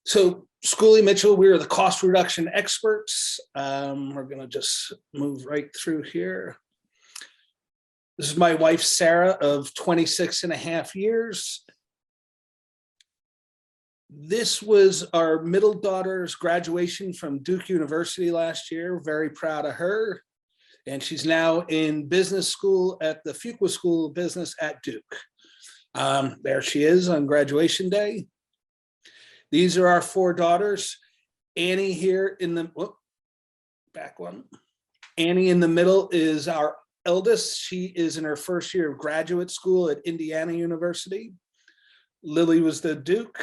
So Schooley Mitchell, we are the cost reduction experts. We're going to just move right through here. This is my wife, Sarah, of 26 and a half years. This was our middle daughter's graduation from Duke University last year. Very proud of her. And she's now in business school at the Fuqua School of Business at Duke. There she is on graduation day. These are our four daughters. Annie here in the, back one. Annie in the middle is our eldest. She is in her first year of graduate school at Indiana University. Lily was the Duke.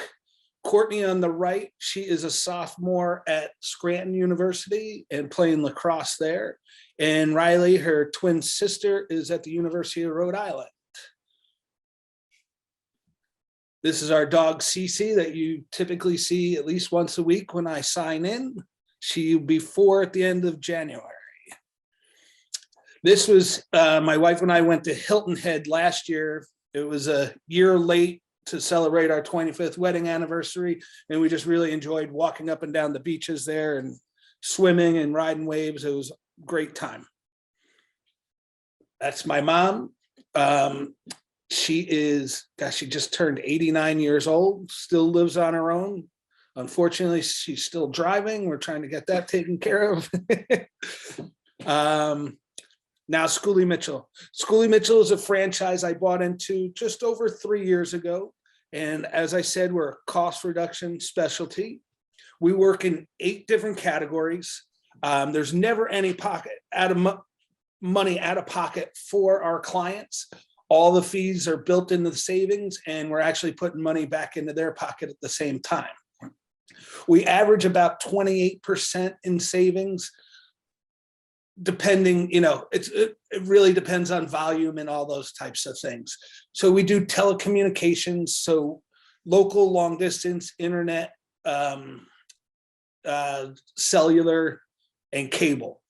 Courtney on the right, she is a sophomore at Scranton University and playing lacrosse there. And Riley, her twin sister, is at the University of Rhode Island. This is our dog, Cece, that you typically see at least once a week when I sign in. She'll be 4 at the end of January. This was, my wife and I went to Hilton Head last year. It was a year late to celebrate our 25th wedding anniversary. And we just really enjoyed walking up and down the beaches there and swimming and riding waves. It was a great time. That's my mom. She is, gosh, she just turned 89 years old, still lives on her own. Unfortunately, she's still driving. We're trying to get that taken care of. Now, Schooley Mitchell. Schooley Mitchell is a franchise I bought into just over 3 years ago. And as I said, we're a cost reduction specialty. We work in 8 different categories. There's never any money out of pocket for our clients. All the fees are built into the savings, and we're actually putting money back into their pocket at the same time. We average about 28% in savings, depending, it really depends on volume and all those types of things. So we do telecommunications, so local, long distance, internet, cellular, and cable.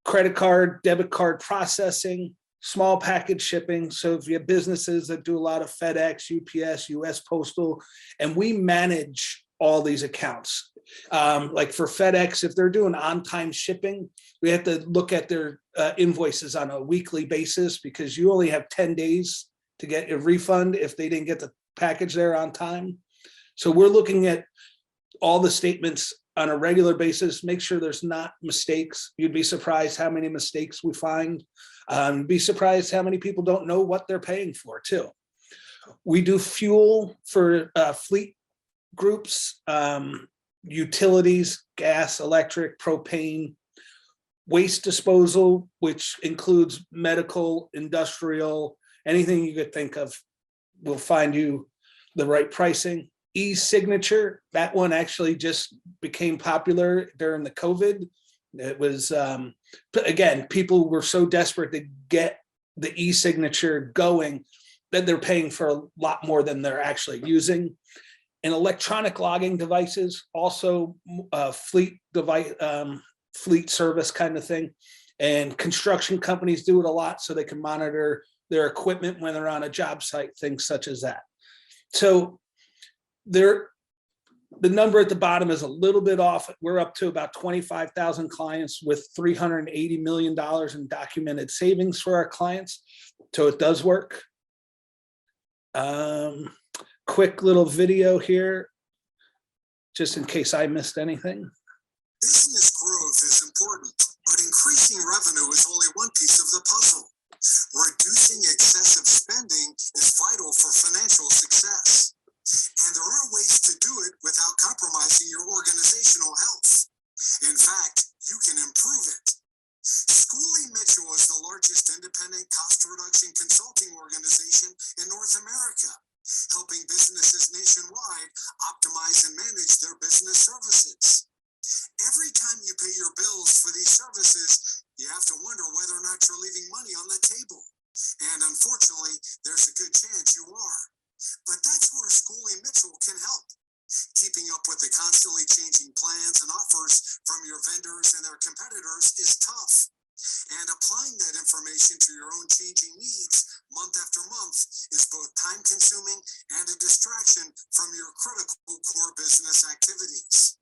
Credit card, debit card processing, small package shipping. So if you have businesses that do a lot of FedEx, UPS, US Postal, and we manage all these accounts. Like for FedEx, if they're doing on-time shipping, we have to look at their invoices on a weekly basis because you only have 10 days to get a refund if they didn't get the package there on time. So we're looking at all the statements on a regular basis, make sure there's not mistakes. You'd be surprised how many mistakes we find. Be surprised how many people don't know what they're paying for too. We do fuel for fleet groups, utilities, gas, electric, propane, waste disposal, which includes medical, industrial, anything you could think of. We'll find you the right pricing. E-signature, that one actually just became popular during the COVID. It was, again, people were so desperate to get the e-signature going that they're paying for a lot more than they're actually using. And electronic logging devices, also fleet device, fleet service kind of thing. And construction companies do it a lot so they can monitor their equipment when they're on a job site, things such as that. So the number at the bottom is a little bit off. We're up to about 25,000 clients with $380 million in documented savings for our clients. So it does work. Quick little video here, just in case I missed anything. Business growth is important, but increasing revenue is only one piece of the puzzle. Reducing excessive spending is vital for financial success. And there are ways to do it without compromising your organizational health. In fact, you can improve it. Schooley Mitchell is the largest independent cost reduction consulting organization in North America, helping businesses nationwide optimize and manage their business services. Every time you pay your bills for these services, you have to wonder whether or not you're leaving money on the table. And unfortunately, there's a good chance you are. But that's where Schooley Mitchell can help. Keeping up with the constantly changing plans and offers from your vendors and their competitors is tough. And applying that information to your own changing needs month after month is both time consuming and a distraction from your critical core business activities.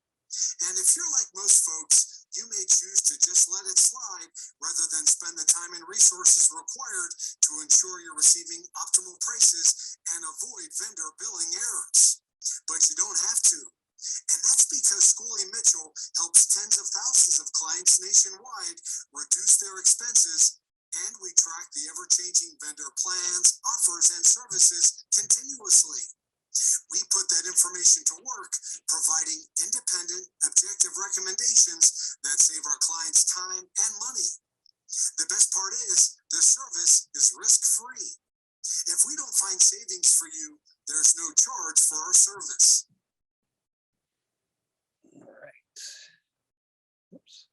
And if you're like most folks, you may choose to just let it slide rather than spend the time and resources required to ensure you're receiving optimal prices and avoid vendor billing errors. But you don't have to. And that's because Schooley Mitchell helps tens of thousands of clients nationwide reduce their expenses, and we track the ever-changing vendor plans, offers, and services continuously. We put that information to work, providing independent, objective recommendations that save our clients time and money. The best part is the service is risk-free. If we don't find savings for you, there's no charge for our service. All right. Oops.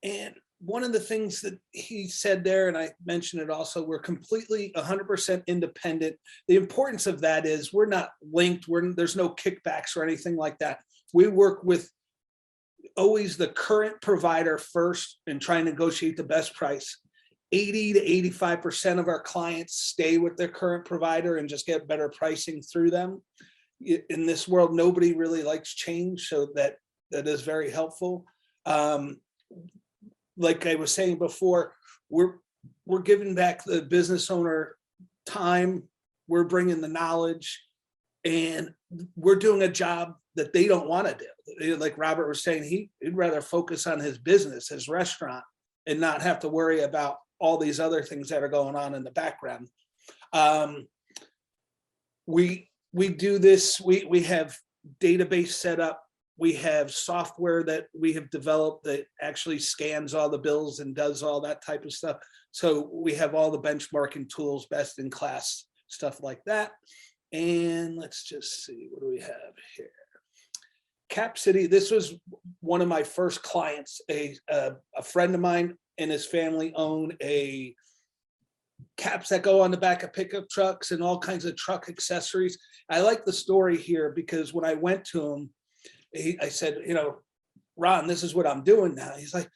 And one of the things that he said there, and I mentioned it also, we're completely 100% independent. The importance of that is we're not linked. There's no kickbacks or anything like that. We work with always the current provider first and try and negotiate the best price. 80 to 85% of our clients stay with their current provider and just get better pricing through them. In this world, nobody really likes change, so that is very helpful. Like I was saying before, we're giving back the business owner time, we're bringing the knowledge, and we're doing a job that they don't want to do. Like Robert was saying, he'd rather focus on his business, his restaurant, and not have to worry about all these other things that are going on in the background. We do this, we have database set up. We have software that we have developed that actually scans all the bills and does all that type of stuff. So we have all the benchmarking tools, best in class, stuff like that. And let's just see, what do we have here? Cap City, this was one of my first clients. A friend of mine and his family own a caps that go on the back of pickup trucks and all kinds of truck accessories. I like the story here because when I went to him, I said, you know, Ron, this is what I'm doing now. He's like,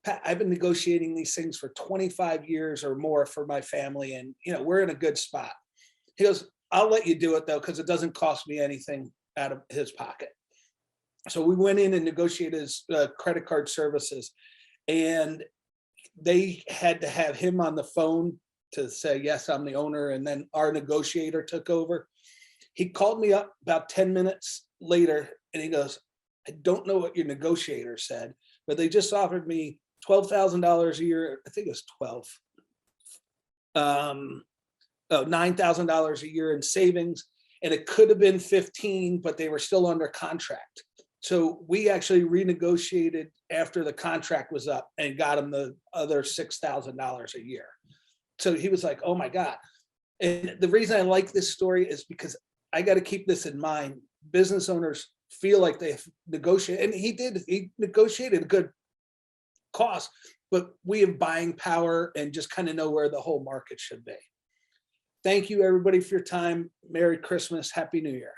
Pat, I've been negotiating these things for 25 years or more for my family, and you know, we're in a good spot. He goes, I'll let you do it though, because it doesn't cost me anything out of his pocket. So we went in and negotiated his credit card services, and they had to have him on the phone to say, yes, I'm the owner. And then our negotiator took over. He called me up about 10 minutes later and he goes, I don't know what your negotiator said, but they just offered me $12,000 a year. I think it was 12. $9,000 a year in savings. And it could have been 15, but they were still under contract. So we actually renegotiated after the contract was up and got him the other $6,000 a year. So he was like, oh my God. And the reason I like this story is because I got to keep this in mind. Business owners feel like they negotiate, and he negotiated a good cost, but we have buying power and just kind of know where the whole market should be. Thank you everybody for your time. Merry Christmas, Happy New Year.